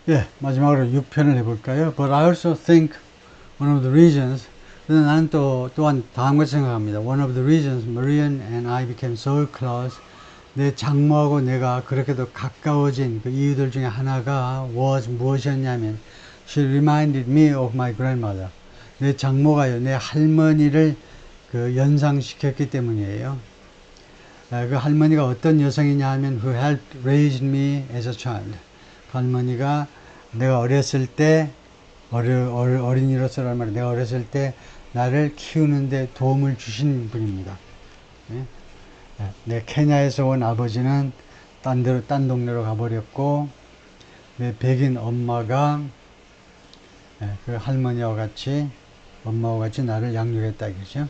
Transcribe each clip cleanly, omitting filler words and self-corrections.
예, 마지막으로 6편을 해볼까요? But I also think one of the reasons, 나는 또한 다음과 생각합니다. One of the reasons Marian and I became so close, 내 장모하고 내가 그렇게도 가까워진 그 이유들 중에 하나가 was 무엇이었냐면, she reminded me of my grandmother. 내 장모가요, 내 할머니를 그 연상시켰기 때문이에요. 그 할머니가 어떤 여성이냐 하면 who helped raise me as a child. 그 할머니가 내가 어렸을 때 어린이로서란 말이에요. 내가 어렸을 때 나를 키우는데 도움을 주신 분입니다. 내 케냐에서 온 아버지는 딴 동네로 가버렸고 내 백인 엄마가 그 할머니와 같이 엄마와 같이 나를 양육했다 이거죠.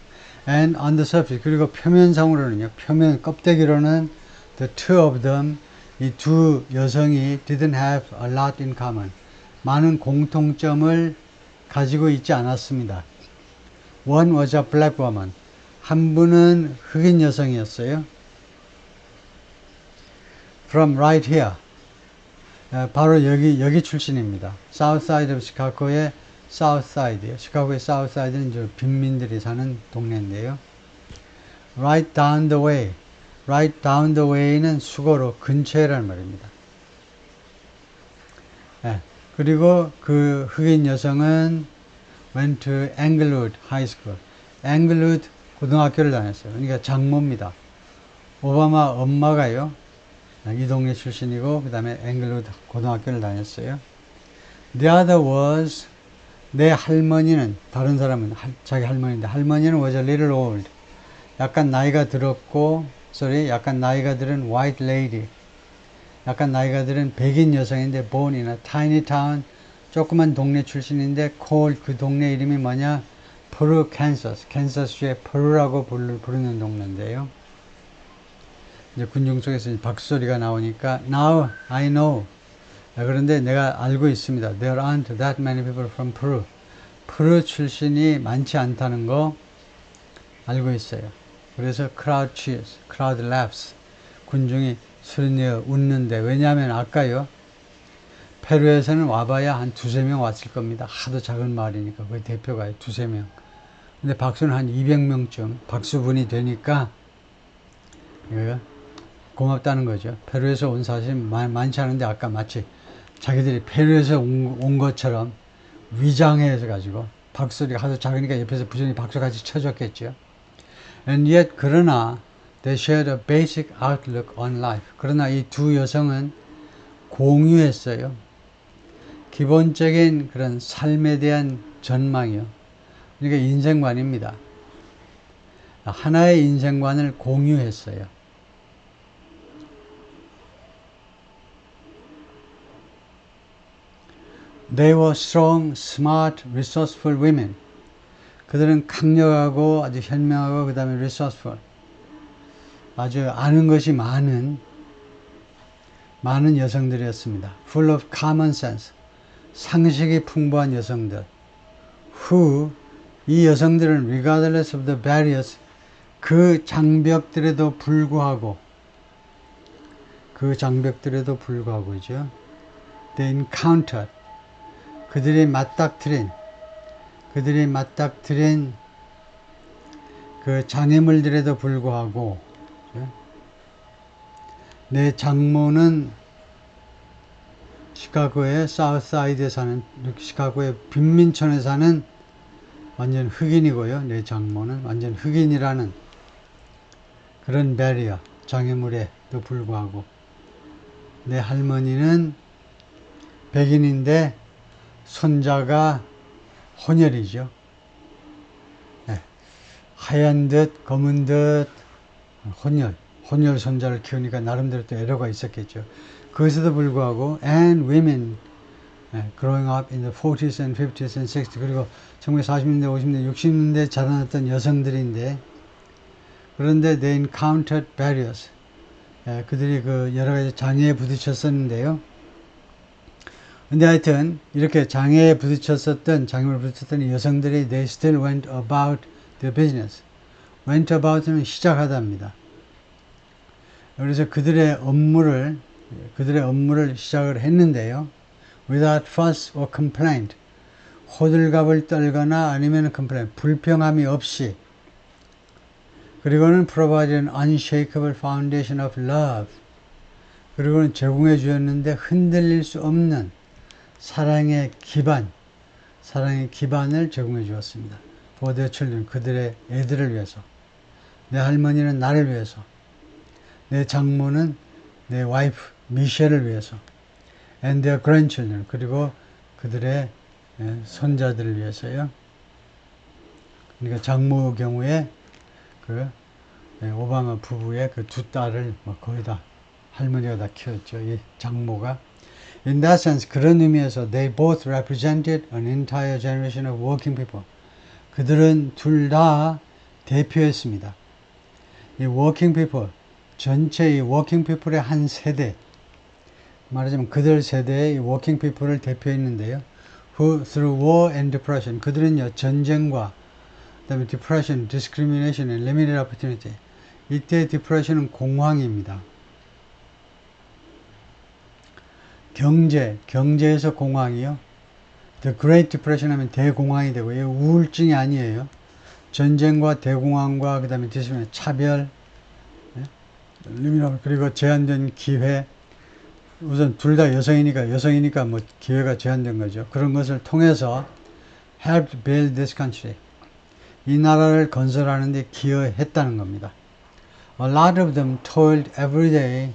And on the surface, 그리고 표면상으로는요, 표면 껍데기로는 the two of them, 이 두 여성이 didn't have a lot in common. 많은 공통점을 가지고 있지 않았습니다. One was a black woman. 한 분은 흑인 여성이었어요. From right here. 바로 여기 출신입니다. South side of Chicago의 South Side예요. 시카고의 South Side는 이제 빈민들이 사는 동네인데요. Right down the way. Right down the way는 수거로 근처에라는 말입니다. 그리고 그 흑인 여성은 went to Englewood High School. Englewood 고등학교를 다녔어요. 그러니까 장모입니다. 오바마 엄마가요. 이 동네 출신이고 그 다음에 Englewood 고등학교를 다녔어요. The other was 내 할머니는 다른 사람은 자기 할머니인데 할머니는 was a little old. 약간 나이가 들었고 약간 나이가 들은 white lady. 약간 나이가 들은 백인 여성인데 born in a tiny town, 조그만 동네 출신인데 called 그 동네 이름이 뭐냐? Peru, Kansas. 캔사스주의 페루라고 부르는 동네인데요. 이제 군중 속에서 박수소리가 나오니까 now I know. 그런데 내가 알고 있습니다. There aren't that many people from Peru. 페루 출신이 많지 않다는 거 알고 있어요. 그래서 crowd cheers, crowd laughs. 군중이 소리내어 웃는데 왜냐하면 아까요. 페루에서는 와봐야 한 두세 명 왔을 겁니다. 하도 작은 마을이니까 거의 대표가 두세 명. 근데 박수는 한 200명쯤 박수분이 되니까 고맙다는 거죠. 페루에서 온 사람이 많지 않은데 아까 마치 자기들이 페루에서 온 것처럼 위장해서 가지고 박수소리가 하도 작으니까 옆에서 부전히 박수 같이 쳐줬겠죠. And yet 그러나 they shared a basic outlook on life. 그러나 이 두 여성은 공유했어요. 기본적인 그런 삶에 대한 전망이요. 그러니까 인생관입니다. 하나의 인생관을 공유했어요. They were strong, smart, resourceful women. 그들은 강력하고 아주 현명하고 그 다음에 resourceful. 아주 아는 것이 많은 여성들이었습니다. Full of common sense. 상식이 풍부한 여성들. Who, 이 여성들은 regardless of the barriers, 그 장벽들에도 불구하고죠. They encountered. 그들이 맞닥뜨린 그 장애물들에도 불구하고 내 장모는 시카고의 사우스사이드에 사는 시카고의 빈민촌에 사는 완전 흑인이고요. 내 장모는 완전 흑인이라는 그런 배리어 장애물에도 불구하고 내 할머니는 백인인데 손자가 혼혈이죠. 하얀 듯 검은 듯 혼혈 손자를 키우니까 나름대로 또 애로가 있었겠죠. 그것에도 불구하고 and women growing up in the 40s and 50s and 60s 그리고 1940년대, 50년대, 60년대 자라났던 여성들인데 그런데 they encountered barriers. 그들이 그 여러 가지 장애에 부딪혔었는데요. 근데 하여튼 이렇게 장애물에 부딪혔던 이 여성들이 they still went about their business. went about는 시작하다입니다. 그래서 그들의 업무를 시작을 했는데요. without fuss or complaint. 호들갑을 떨거나 아니면 complaint, 불평함이 없이. 그리고는 provide an unshakable foundation of love. 그리고는 제공해 주었는데 흔들릴 수 없는 사랑의 기반을 제공해 주었습니다. For their children, 그들의 애들을 위해서. 내 할머니는 나를 위해서. 내 장모는 내 와이프 미셸을 위해서. And their grandchildren, 그리고 그들의 손자들을 위해서요. 그러니까 장모의 경우에 그 오바마 부부의 그 두 딸을 거의 다 할머니가 다 키웠죠. 이 장모가. In that sense, 그런 의미에서 they both represented an entire generation of working people. 그들은 둘 다 대표했습니다. 이 working people, 전체 이 working people의 한 세대, 말하자면 그들 세대의 이 working people을 대표했는데요. Who through war and depression, 그들은요 전쟁과 그다음에 depression, discrimination and limited opportunity. 이때 depression은 공황입니다. 경제에서 공황이요. The Great Depression 하면 대공황이 되고, 이게 우울증이 아니에요. 전쟁과 대공황과 그 다음에 차별, 그리고 제한된 기회. 우선 둘 다 여성이니까 뭐 기회가 제한된 거죠. 그런 것을 통해서 helped build this country. 이 나라를 건설하는 데 기여했다는 겁니다. A lot of them toiled every day.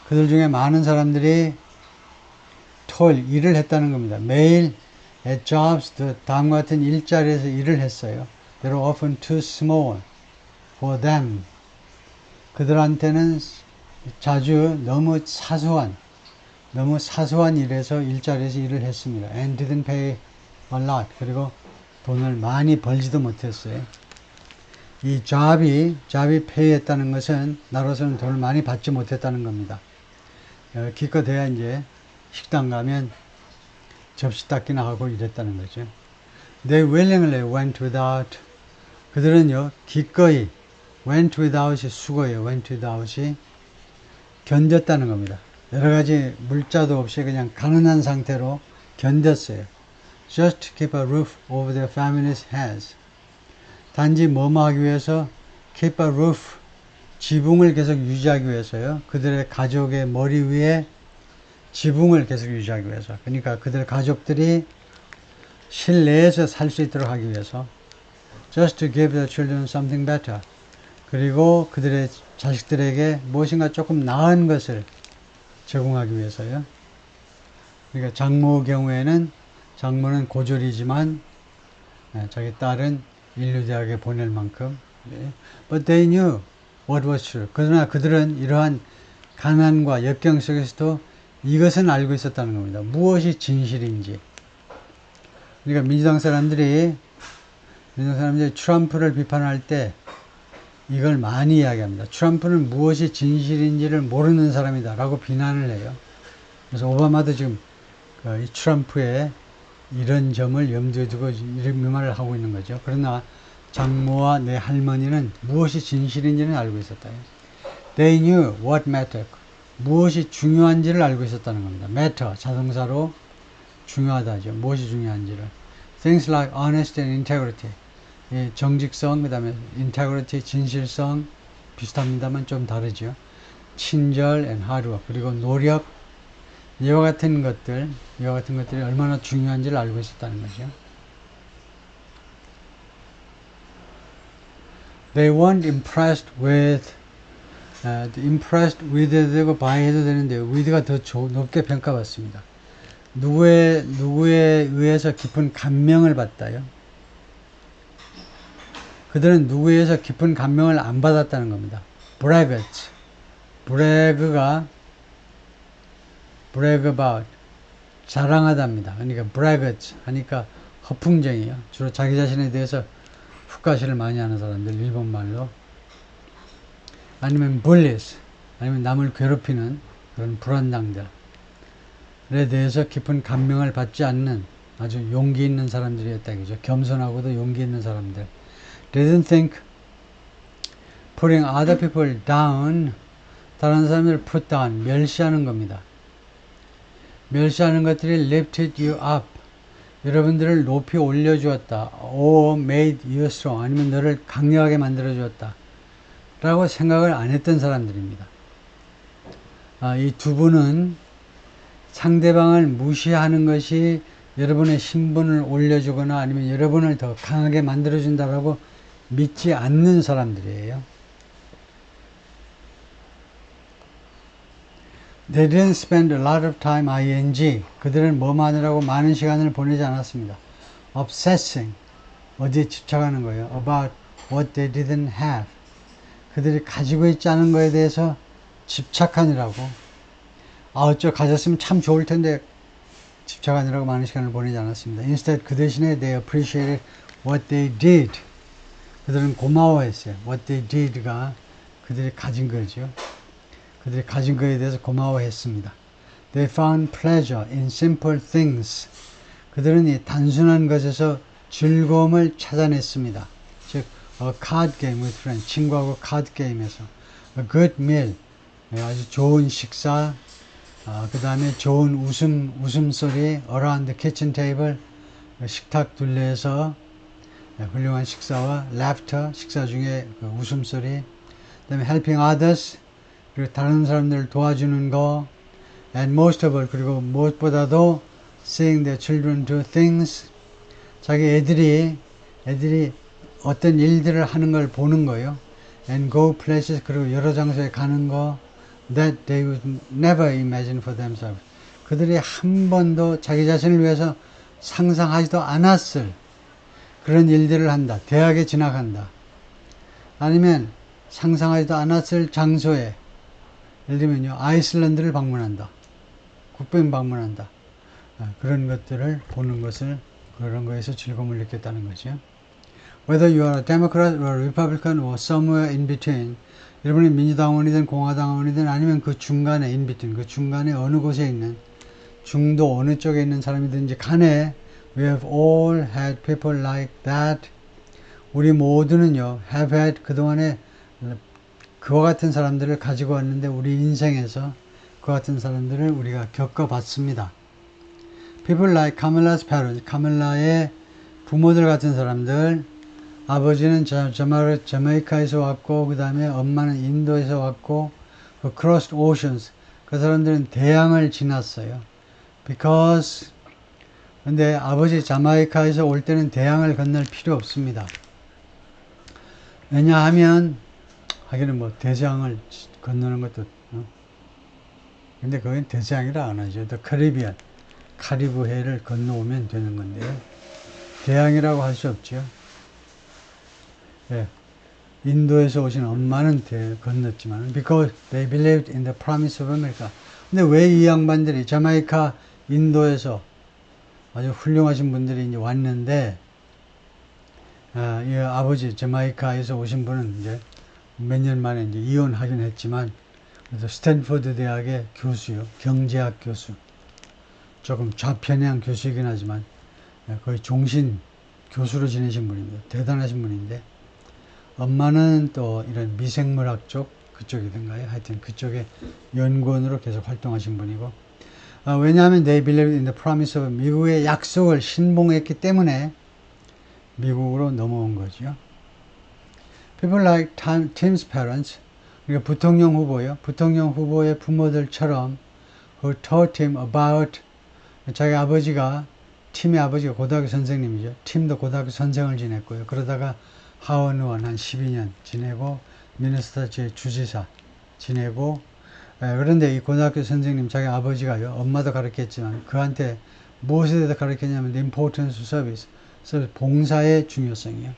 그들 중에 많은 사람들이 일을 했다는 겁니다. 매일 at jobs, 다음과 같은 일자리에서 일을 했어요. They were often too small for them. 그들한테는 자주 너무 사소한 일자리에서 일을 했습니다. And didn't pay a lot. 그리고 돈을 많이 벌지도 못했어요. 이 job이 pay했다는 것은 나로서는 돈을 많이 받지 못했다는 겁니다. 기껏해야 이제 식당 가면 접시 닦기나 하고 이랬다는 거죠. They willingly went without. 그들은요 기꺼이 went without이 수고예요. went without이 견뎠다는 겁니다. 여러 가지 물자도 없이 그냥 가난한 상태로 견뎠어요. Just to keep a roof over their family's heads. 단지 뭐뭐 하기 위해서 keep a roof, 지붕을 계속 유지하기 위해서요. 그들의 가족의 머리 위에 지붕을 계속 유지하기 위해서. 그러니까 그들 가족들이 실내에서 살 수 있도록 하기 위해서. Just to give their children something better. 그리고 그들의 자식들에게 무엇인가 조금 나은 것을 제공하기 위해서요. 그러니까 장모의 경우에는 장모는 고졸이지만 자기 딸은 인류대학에 보낼 만큼. But they knew what was true. 그러나 그들은 이러한 가난과 역경 속에서도 이것은 알고 있었다는 겁니다. 무엇이 진실인지. 그러니까 민주당 사람들이 트럼프를 비판할 때 이걸 많이 이야기합니다. 트럼프는 무엇이 진실인지를 모르는 사람이다 라고 비난을 해요. 그래서 오바마도 지금 이 트럼프의 이런 점을 염두에 두고 이런 말을 하고 있는 거죠. 그러나 장모와 내 할머니는 무엇이 진실인지는 알고 있었다. They knew what mattered. 무엇이 중요한지를 알고 있었다는 겁니다. matter, 자동사로 중요하다죠. 무엇이 중요한지를. Things like honesty and integrity. 정직성, 그 다음에 integrity, 진실성 비슷합니다만 좀 다르죠. 친절 and hard work. 그리고 노력, 이와 같은 것들이 얼마나 중요한지를 알고 있었다는 거죠. They weren't impressed with 해도 되고 by 해도 되는데 with가 더 높게 평가받습니다. 누구에 의해서 깊은 감명을 받다요. 그들은 누구에 의해서 깊은 감명을 안 받았다는 겁니다. brag about 자랑하답니다. 그러니까 brag 하니까 허풍쟁이요. 주로 자기 자신에 대해서 훅가시를 많이 하는 사람들, 일본말로. 아니면 bullies, 아니면 남을 괴롭히는 그런 불안당들에 대해서 깊은 감명을 받지 않는 아주 용기 있는 사람들이었다. 그죠? 겸손하고도 용기 있는 사람들. They didn't think putting other people down, 다른 사람들을 put down, 멸시하는 겁니다. 멸시하는 것들이 lifted you up. 여러분들을 높이 올려주었다. or made you strong. 아니면 너를 강력하게 만들어주었다. 라고 생각을 안 했던 사람들입니다. 이 두 분은 상대방을 무시하는 것이 여러분의 신분을 올려주거나 아니면 여러분을 더 강하게 만들어준다라고 믿지 않는 사람들이에요. They didn't spend a lot of time, ing. 그들은 뭐뭐 하느라고 많은 시간을 보내지 않았습니다. Obsessing. 어디에 집착하는 거예요. About what they didn't have. 그들이 가지고 있지 않은 거에 대해서 집착하느라고. 어쩌 가졌으면 참 좋을 텐데 집착하느라고 많은 시간을 보내지 않았습니다. Instead, 그 대신에 they appreciated what they did. 그들은 고마워했어요. What they did가 그들이 가진 거죠. 그들이 가진 것에 대해서 고마워했습니다. They found pleasure in simple things. 그들은 이 단순한 것에서 즐거움을 찾아냈습니다. 즉, a card game with friends. 친구하고 카드 게임에서. A good meal. 아주 좋은 식사. 그 다음에 좋은 웃음소리. Around the kitchen table. 식탁 둘레에서 훌륭한 식사와 laughter. 식사 중에 웃음소리. 그 다음에 helping others. 그리고 다른 사람들을 도와주는 거, and most of all, 그리고 무엇보다도 seeing their children do things, 자기 애들이 어떤 일들을 하는 걸 보는 거예요. and go places, 그리고 여러 장소에 가는 거, that they would never imagine for themselves. 그들이 한 번도 자기 자신을 위해서 상상하지도 않았을 그런 일들을 한다. 대학에 진학한다. 아니면 상상하지도 않았을 장소에 예를 들면요, 아이슬란드를 방문한다. 국빈 방문한다. 그런 것들을 보는 것을, 그런 거에서 즐거움을 느꼈다는 거죠. Whether you are a Democrat or a Republican or somewhere in between, 여러분이 민주당원이든 공화당원이든 아니면 그 중간에, in between, 그 중간에 어느 곳에 있는, 중도 어느 쪽에 있는 사람이든지 간에, we have all had people like that. 우리 모두는요, have had, 그동안에 그와 같은 사람들을 가지고 왔는데 우리 인생에서 그와 같은 사람들을 우리가 겪어봤습니다. People like Kamala's parents, 카멜라의 부모들 같은 사람들, 아버지는 자메이카에서 왔고 그 다음에 엄마는 인도에서 왔고 crossed oceans, 그 사람들은 대양을 지났어요. Because 근데 아버지 자메이카에서 올 때는 대양을 건널 필요 없습니다. 왜냐하면 하기는 뭐 대서양을 건너는 것도 근데 그건 대서양이라 안 하죠. 또 카리비안, 카리브해를 건너오면 되는 건데요. 대양이라고 할 수 없죠. 예. 인도에서 오신 엄마는 건넜지만 because they believed in the promise of America. 근데 왜 이 양반들이 자메이카, 인도에서 아주 훌륭하신 분들이 이제 왔는데 이 아버지 자메이카에서 오신 분은 이제 몇 년 만에 이제 이혼하긴 했지만, 그래서 스탠포드 대학의 교수요. 경제학 교수. 조금 좌편향 교수이긴 하지만, 거의 종신 교수로 지내신 분입니다. 대단하신 분인데, 엄마는 또 이런 미생물학 쪽, 그쪽이든가요. 하여튼 그쪽에 연구원으로 계속 활동하신 분이고, 왜냐하면 they believed in the promise of 미국의 약속을 신봉했기 때문에 미국으로 넘어온 거죠. People like Tim's parents, 그러니까 부통령 후보요. 부통령 후보의 부모들처럼 who taught him about, 자기 아버지가, 팀의 아버지가 고등학교 선생님이죠. 팀도 고등학교 선생을 지냈고요. 그러다가 하원의원 한 12년 지내고 미네소타주의 주지사 지내고, 그런데 이 고등학교 선생님 자기 아버지가요. 엄마도 가르쳤지만 그한테 무엇에 대해서 가르쳤냐면 the importance of service, 봉사의 중요성이요.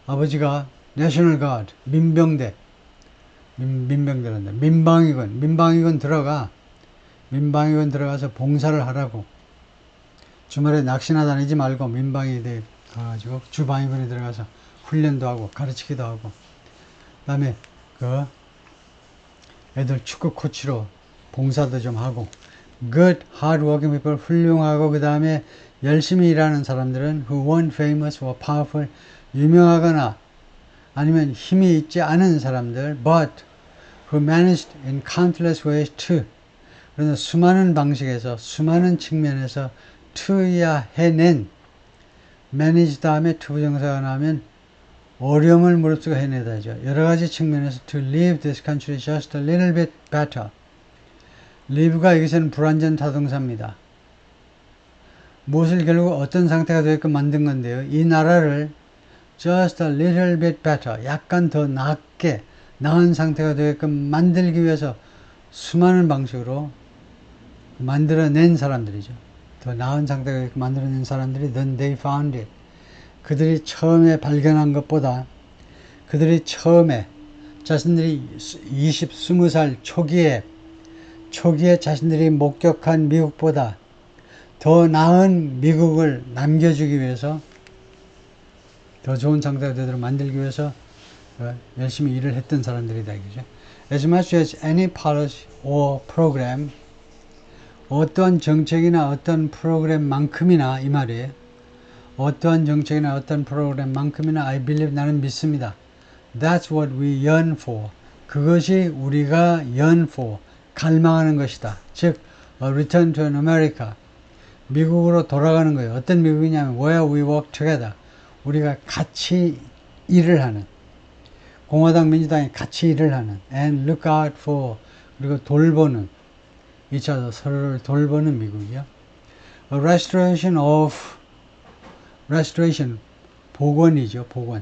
아버지가 내셔널 가드, 민병대, 민병대란다. 민방위군 들어가서 봉사를 하라고. 주말에 낚시나 다니지 말고 민방위대 가가지고 주방위군에 들어가서 훈련도 하고 가르치기도 하고. 그 다음에 그 애들 축구 코치로 봉사도 좀 하고. Good, hard working people, 훌륭하고 그 다음에 열심히 일하는 사람들은 who weren't famous or powerful, 유명하거나 아니면 힘이 있지 않은 사람들, but who managed in countless ways to, 그래서 수많은 방식에서 수많은 측면에서 to야 해낸 manage 다음에 to 부정사가 나오면 어려움을 무릅쓰고 해내다죠. 여러 가지 측면에서 to leave this country just a little bit better. leave가 여기서는 불완전 타동사입니다. 무엇을 결국 어떤 상태가 되게끔 만든 건데요. 이 나라를 just a little bit better, 약간 더 낫게, 나은 상태가 되게끔 만들기 위해서 수많은 방식으로 만들어낸 사람들이죠. 더 나은 상태가 되게끔 만들어낸 사람들이 then they found it. 그들이 처음에 발견한 것보다, 그들이 처음에 자신들이 20살 초기에 자신들이 목격한 미국보다 더 나은 미국을 남겨주기 위해서, 더 좋은 상태가 되도록 만들기 위해서 열심히 일을 했던 사람들이다 이거죠. As much as any policy or program, 어떠한 정책이나 어떤 프로그램만큼이나, 이 말이에요. 어떠한 정책이나 어떤 프로그램만큼이나 I believe, 나는 믿습니다. That's what we yearn for. 그것이 우리가 yearn for, 갈망하는 것이다. 즉, return to America. 미국으로 돌아가는 거예요. 어떤 미국이냐면 where we work together. 우리가 같이 일을 하는, 공화당 민주당이 같이 일을 하는, and look out for, 그리고 돌보는, 2차 서로를 돌보는 미국이요. A restoration, 복원이죠. 복구.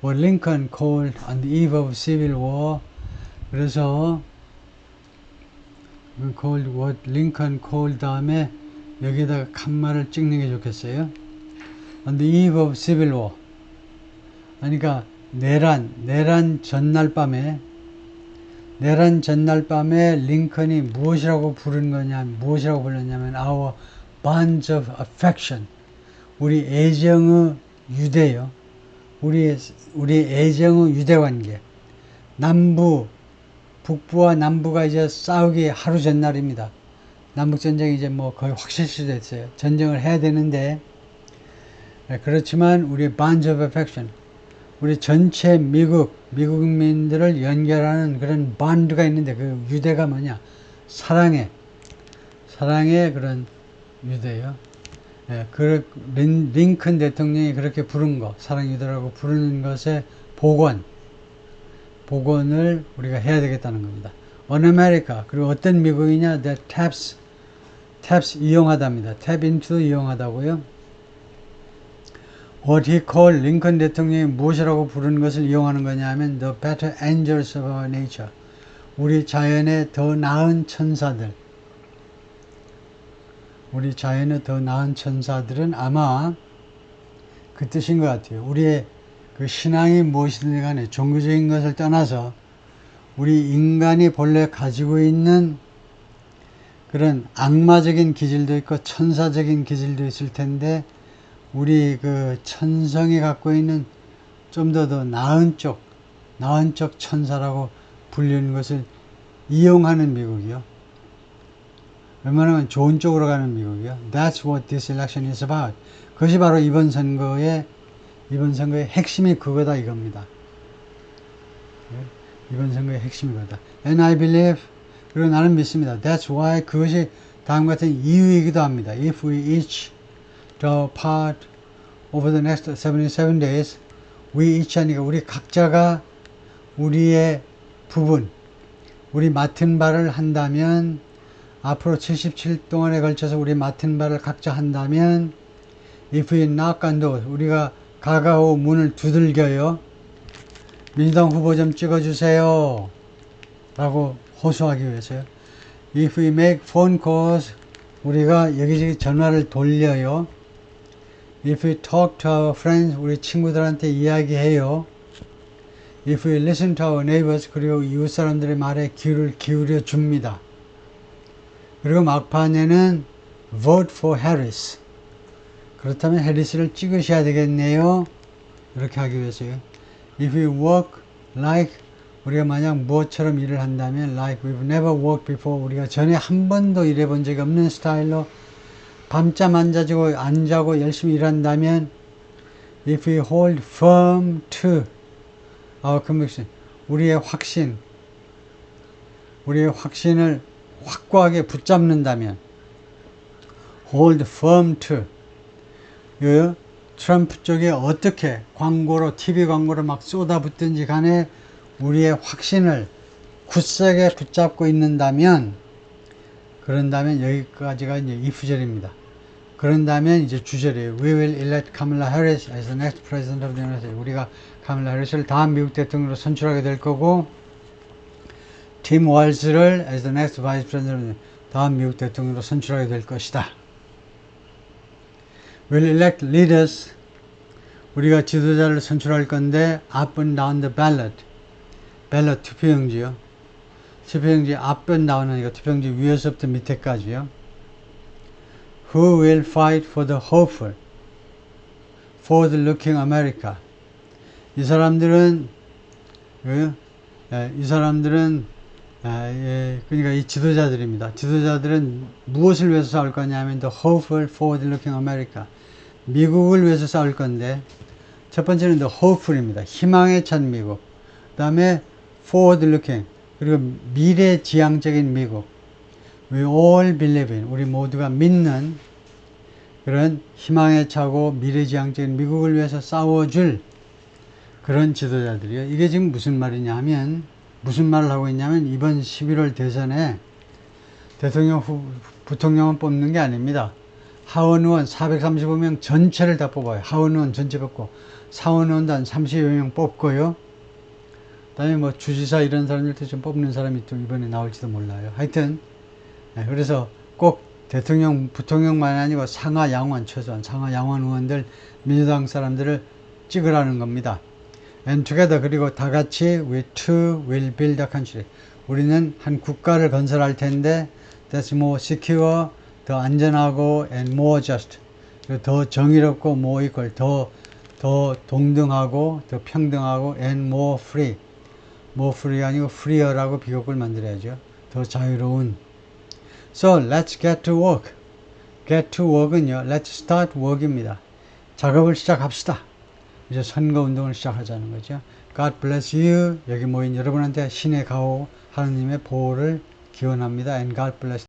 What Lincoln called on the eve of civil war. 그래서 what Lincoln called 다음에 여기다가 칸말을 찍는 게 좋겠어요. On the eve of civil war. 그러니까 내란 전날 밤에 링컨이 무엇이라고 불렀냐면 our bonds of affection. 우리 애정의 유대요. 우리 애정의 유대관계. 북부와 남부가 이제 싸우기 하루 전날입니다. 남북전쟁이 이제 뭐 거의 확실시 됐어요. 전쟁을 해야 되는데, 그렇지만 우리 bonds of affection, 우리 전체 미국민들을 연결하는 그런 bond가 있는데, 그 유대가 뭐냐? 사랑의 그런 유대요. 링컨 대통령이 그렇게 부른 거, 사랑 유대라고 부르는 것의 복원을 우리가 해야 되겠다는 겁니다. On America, 그리고 어떤 미국이냐? That taps 이용하답니다. tap into 이용하다고요. What he called, 링컨 대통령이 무엇이라고 부르는 것을 이용하는 거냐면 the better angels of our nature. 우리 자연의 더 나은 천사들. 우리 자연의 더 나은 천사들은 아마 그 뜻인 것 같아요. 우리의 그 신앙이 무엇이든 간에 종교적인 것을 떠나서 우리 인간이 본래 가지고 있는 그런 악마적인 기질도 있고 천사적인 기질도 있을 텐데, 우리 그 천성이 갖고 있는 좀 더 나은 쪽 천사라고 불리는 것을 이용하는 미국이요. 웬만하면 좋은 쪽으로 가는 미국이요. That's what this election is about. 그것이 바로 이번 선거의 핵심이 그거다 이겁니다. 이번 선거의 핵심이 그거다. And I believe, 그리고 나는 믿습니다. That's why, 그것이 다음 같은 이유이기도 합니다. If we each do our part over the next 77 days, we each 하니까 우리 각자가 우리의 부분, 우리 맡은 바를 한다면, 앞으로 77 동안에 걸쳐서 우리 맡은 바를 각자 한다면, if we knock on doors, 우리가 가가오 문을 두들겨요. 민주당 후보 좀 찍어주세요 라고 호소하기 위해서요. If we make phone calls, 우리가 여기저기 전화를 돌려요. If we talk to our friends, 우리 친구들한테 이야기해요. If we listen to our neighbors, 그리고 이웃 사람들의 말에 귀를 기울여 줍니다. 그리고 막판에는 vote for Harris. 그렇다면 해리스를 찍으셔야 되겠네요. 이렇게 하기 위해서요. If we work like, 우리가 만약 무엇처럼 일을 한다면 like we've never worked before, 우리가 전에 한 번도 일해본 적이 없는 스타일로 밤잠 안 자고 열심히 일한다면, if we hold firm to our conviction, 우리의 확신, 우리의 확신을 확고하게 붙잡는다면 hold firm to 그 트럼프 쪽에 어떻게 광고로 TV 광고로 막 쏟아붓든지 간에 우리의 확신을 굳세게 붙잡고 있는다면 그런다면 여기까지가 이제 if절입니다. 그런다면 이제 주절이에요. We will elect Kamala Harris as the next president of the United States. 우리가 카밀라 해리스를 다음 미국 대통령으로 선출하게 될 거고 팀 월즈를 as the next vice president 다음 미국 대통령으로 선출하게 될 것이다. Will elect leaders 우리가 지도자를 선출할 건데 up and down the ballot ballot 투표용지요. 투표용지 up and down은 이거 투표용지 위에서부터 밑에까지요. Who will fight for the hopeful, forward-looking America. 이 사람들은 그러니까 이 지도자들입니다. 지도자들은 무엇을 위해서 싸울 거냐면 the hopeful, forward-looking America. 미국을 위해서 싸울 건데 첫 번째는 the hopeful입니다. 희망에 찬 미국. 그 다음에 forward-looking 그리고 미래지향적인 미국. We all believe in 우리 모두가 믿는 그런 희망에 차고 미래지향적인 미국을 위해서 싸워줄 그런 지도자들이요. 이게 지금 무슨 말이냐 하면 무슨 말을 하고 있냐면 이번 11월 대선에 대통령 부통령은 뽑는 게 아닙니다. 하원 의원 435명 전체를 다 뽑아요. 하원 의원 전체 뽑고 상원 의원단 30여 명 뽑고요. 그다음에 뭐 주지사 이런 사람들도 좀 뽑는 사람이 또 이번에 나올지도 몰라요. 하여튼 그래서 꼭 대통령 부통령만 아니고 상하 양원 최소한 상하 양원 의원들 민주당 사람들을 찍으라는 겁니다. And together 그리고 다 같이 we too will build a country. 우리는 한 국가를 건설할 텐데 that's more secure, 더 안전하고 and more just. 더 정의롭고 more equal, 더 동등하고 더 평등하고 and more free. more free 아니고 freer라고 비교급을 만들어야죠. 더 자유로운. So let's get to work. get to work은요. let's start work입니다. 작업을 시작합시다. 이제 선거운동을 시작하자는 거죠. God bless you. 여기 모인 여러분한테 신의 가호 하느님의 보호를 기원합니다. And God bless